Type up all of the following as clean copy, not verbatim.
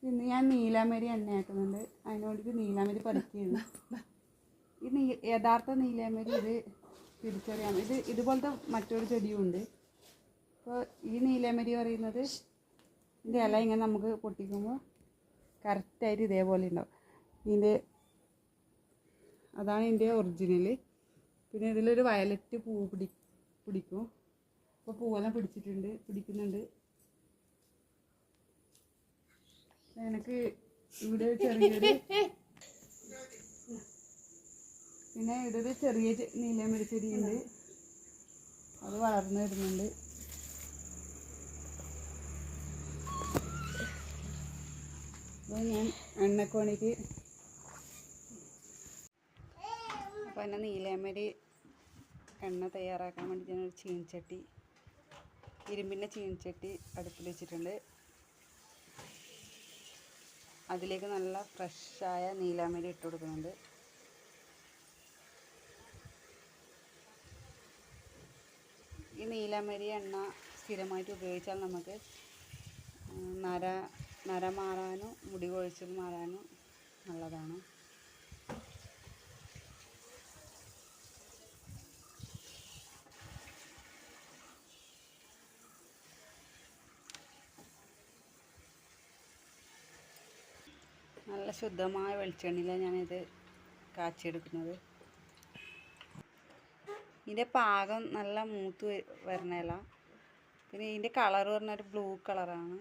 ഇന്ന് ഞാൻ നീലാമരി എണ്ണയാക്കുന്നുണ്ട്. അതിനോട് നീലാമരി പറിക്കുന്നു. ഈ യഥാർത്ഥ നീലാമരി ഇത് തിരിച്ചറിയാം. ഇതുപോലത്തെ മറ്റൊരു ചെടിയും ഉണ്ട്. അപ്പോൾ ഈ നീലാമരി പറയുന്നത് ഇതിൻ്റെ ഇല ഇങ്ങനെ നമുക്ക് പൊട്ടിക്കുമ്പോൾ കറക്റ്റായിട്ട് ഇതേപോലെ ഉണ്ടാവും. അതാണ് ഇതിൻ്റെ ഒറിജിനൽ. പിന്നെ ഇതിലൊരു വയലറ്റ് പൂ പിടിക്കും. അപ്പോൾ പൂവെല്ലാം പിടിക്കുന്നുണ്ട്. എനിക്ക് ഇവിടെ ഒരു ചെറിയ നീലമരി ചെടിയുണ്ട്. അത് വളർന്നു വരുന്നുണ്ട്. അപ്പോൾ ഞാൻ എണ്ണയ്ക്ക് വേണ്ടിയിട്ട് അപ്പോൾ എന്നെ നീലമരി എണ്ണ തയ്യാറാക്കാൻ വേണ്ടി ഞാനൊരു ചീനച്ചട്ടി, ഇരുമ്പിൻ്റെ ചീനച്ചട്ടി അടുപ്പിൽ വെച്ചിട്ടുണ്ട്. അതിലേക്ക് നല്ല ഫ്രഷായ നീലാമരി ഇട്ട് കൊടുക്കുന്നുണ്ട്. ഈ നീലാമരി എണ്ണ സ്ഥിരമായിട്ട് ഉപയോഗിച്ചാൽ നമുക്ക് നര മാറാനും മുടി കൊഴിച്ചിൽ മാറാനും നല്ലതാണ്. നല്ല ശുദ്ധമായ വെളിച്ചെണ്ണയിലാണ് ഞാനിത് കാച്ചിയെടുക്കുന്നത്. ഇതിൻ്റെ പാകം നല്ല മൂത്ത് വരണല്ല. പിന്നെ ഇതിൻ്റെ കളർ പറഞ്ഞൊരു ബ്ലൂ കളറാണ്.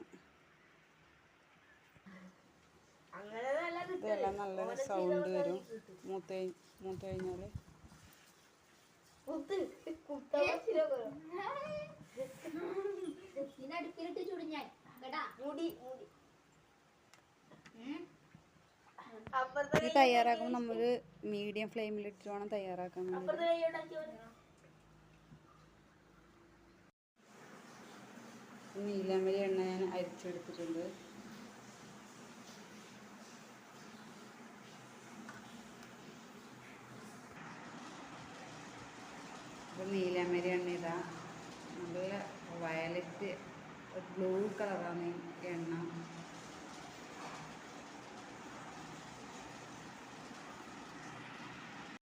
ഇതെല്ലാം നല്ലൊരു സൗണ്ട് വരും മൂത്ത് കഴിഞ്ഞാൽ. ഇത് തയ്യാറാക്കുമ്പോൾ നമ്മൾ മീഡിയം ഫ്ലെയിമിലിട്ട് വേണം തയ്യാറാക്കാൻ വേണ്ടി. നീലാമരി എണ്ണ ഞാൻ അരിച്ചെടുത്തിട്ടുണ്ട്. അപ്പോൾ നീലാമരി എണ്ണ ഇതാ നല്ല വയലറ്റ് ബ്ലൂ കളറാണ് എണ്ണ.